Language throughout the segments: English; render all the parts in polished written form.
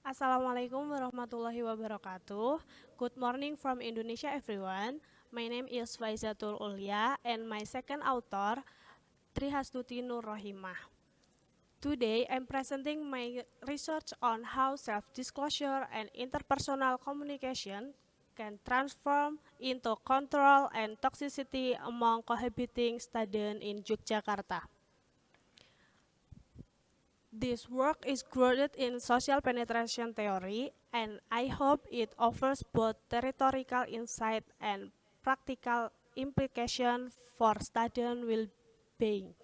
Assalamualaikum warahmatullahi wabarakatuh. Good morning from Indonesia, everyone. My name is Faizatul Ulia, and my second author, Trihastuti Nur Rohimah. Today, I'm presenting my research on how self-disclosure and interpersonal communication can transform into control and toxicity among cohabiting students in Yogyakarta. This work is grounded in social penetration theory, and I hope it offers both theoretical insight and practical implication for student well-being.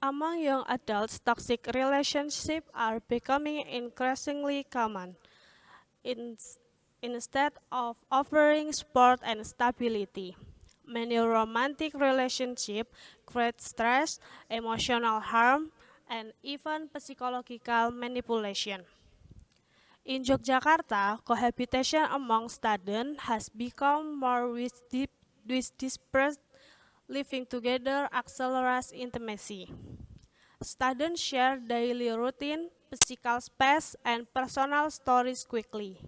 Among young adults, toxic relationships are becoming increasingly common. In, Instead of offering support and stability, many romantic relationships create stress, emotional harm, and even psychological manipulation. In Yogyakarta, cohabitation among students has become more with dispersed. Living together accelerates intimacy. Students share daily routine, physical space, and personal stories quickly.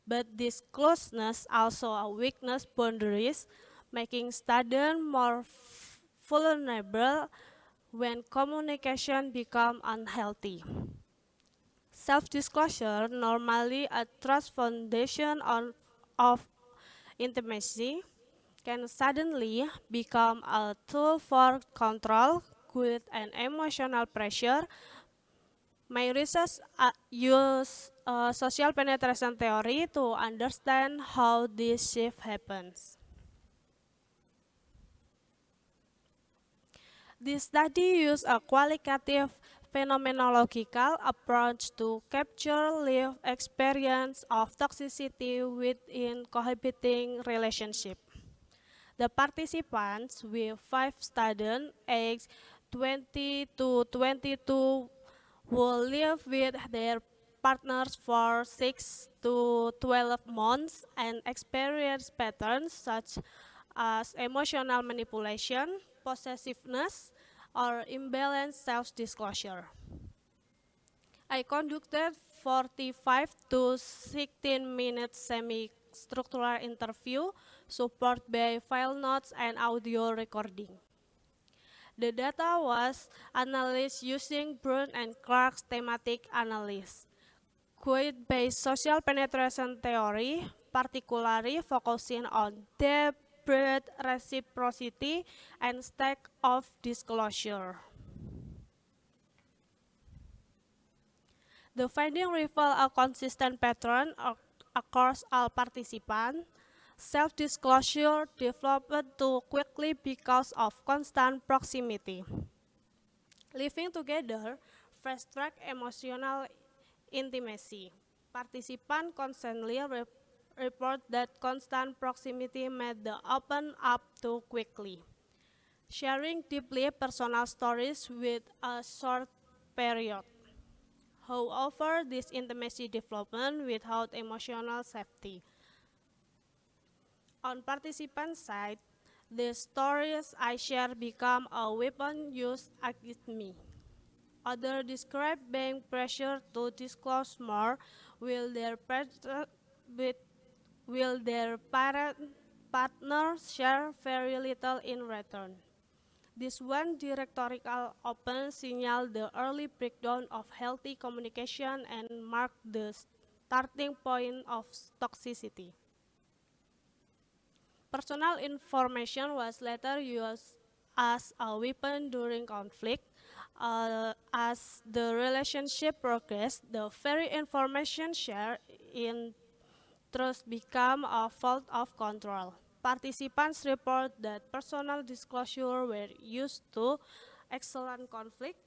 But this closeness also weakens boundaries, making students more vulnerable when communication becomes unhealthy. Self-disclosure, normally a trust foundation of intimacy, can suddenly become a tool for control, guilt, and emotional pressure. My research use social penetration theory to understand how this shift happens. This study used a qualitative phenomenological approach to capture lived experience of toxicity within cohabiting relationship. The participants, with 5 students aged 20 to 22, will live with their partners for 6 to 12 months and experience patterns such as emotional manipulation, possessiveness, or imbalanced self-disclosure. I conducted 45 to 16 minute semi-structural interview supported by file notes and audio recording. The data was analyzed using Brown and Clark's thematic analysis, guide-based social penetration theory, particularly focusing on depth, breadth, reciprocity, and stack of disclosure. The finding reveal a consistent pattern across all participants. Self-disclosure developed too quickly because of constant proximity. Living together fast-track emotional intimacy. Participants constantly report that constant proximity made them open up too quickly, sharing deeply personal stories with a short period. However, this intimacy development without emotional safety. On participant side, the stories I share become a weapon used against me. Others describe being pressured to disclose more, will their, with, will their partners share very little in return. This one directorial open signal the early breakdown of healthy communication and marked the starting point of toxicity. Personal information was later used as a weapon during conflict. As the relationship progressed, the very information shared in trust became a fault of control. Participants report that personal disclosure were used to excellent conflict,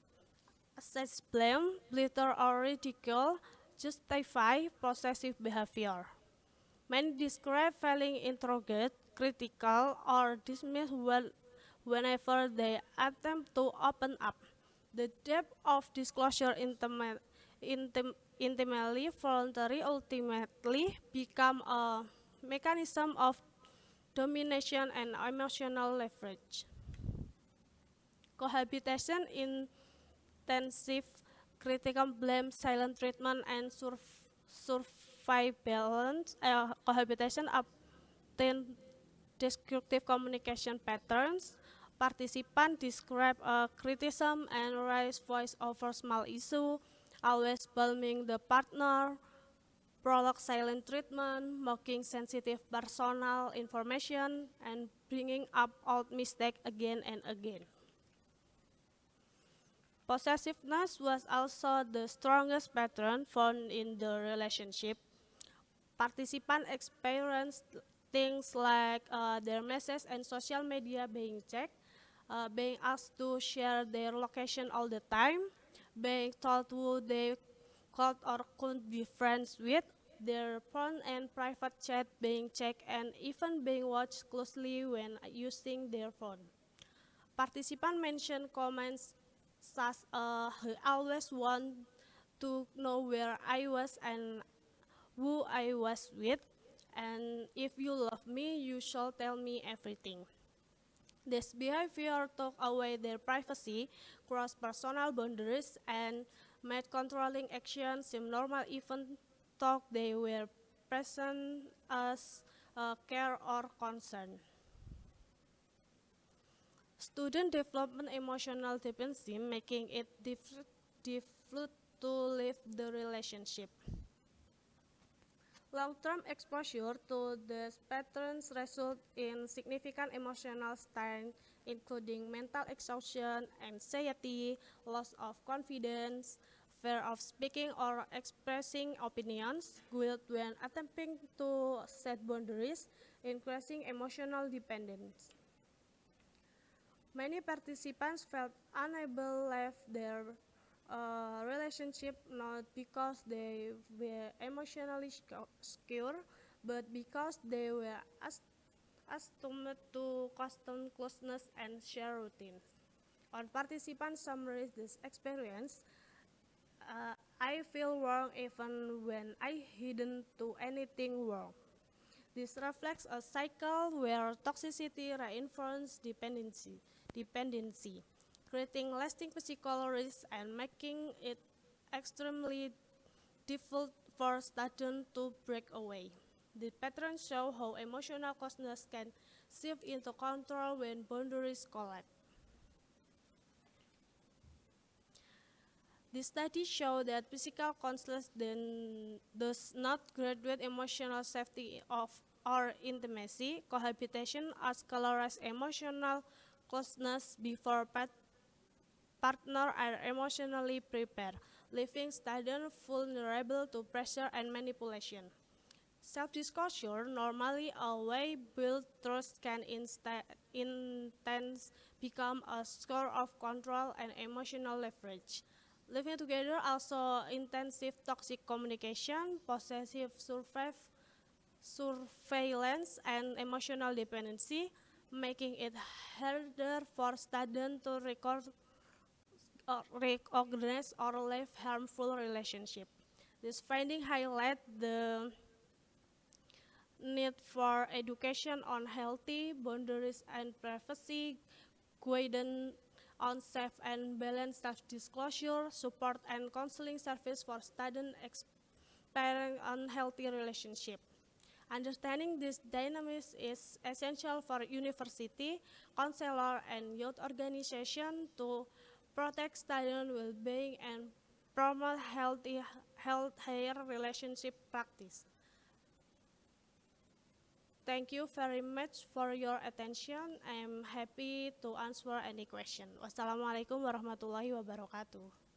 assess blame, belittle or ridicule, justify possessive behavior. Many describe feeling intrigued, critical, or dismissed whenever they attempt to open up. The depth of disclosure intimately voluntary ultimately become a mechanism of domination and emotional leverage. Cohabitation in intensive critical blame, silent treatment, and surveillance cohabitation obtain descriptive communication patterns. Participants describe a criticism and raise voice over small issue, always blaming the partner, prolong silent treatment, mocking sensitive personal information, and bringing up old mistake again and again. Possessiveness was also the strongest pattern found in the relationship. Participants experienced things like their messages and social media being checked, being asked to share their location all the time, being told who they could or couldn't be friends with, their phone and private chat being checked, and even being watched closely when using their phone. Participants mentioned comments such "He always want to know where I was and who I was with, and if you love me, you should tell me everything." This behavior took away their privacy, crossed personal boundaries, and made controlling actions seem normal even though they were present as care or concern. Student development emotional dependency, making it difficult to leave the relationship. Long-term exposure to these patterns result in significant emotional strain, including mental exhaustion, anxiety, loss of confidence, fear of speaking or expressing opinions, guilt when attempting to set boundaries, increasing emotional dependence. Many participants felt unable to leave their relationship not because they were emotionally secure, but because they were accustomed to constant closeness and shared routines. On participants summarize this experience, I feel wrong even when I didn't do anything wrong. This reflects a cycle where toxicity reinforces dependency, creating lasting physical risks and making it extremely difficult for students to break away. The patterns show how emotional closeness can shift into control when boundaries collapse. The study show that physical closeness does not graduate emotional safety of or intimacy. Cohabitation accelerates emotional closeness before partner are emotionally prepared, leaving students vulnerable to pressure and manipulation. Self-disclosure, normally a way built trust, can intense become a score of control and emotional leverage. Living together also intensive toxic communication, possessive surveillance, and emotional dependency, making it harder for students to recognize or leave harmful relationships. This finding highlights the need for education on healthy boundaries and privacy, guidance on safe and balanced self-disclosure, support and counseling service for students experiencing unhealthy relationship. Understanding this dynamics is essential for university, counselor, and youth organization to protect student well-being and promote healthier relationship practice. Thank you very much for your attention. I am happy to answer any question. Wassalamualaikum warahmatullahi wabarakatuh.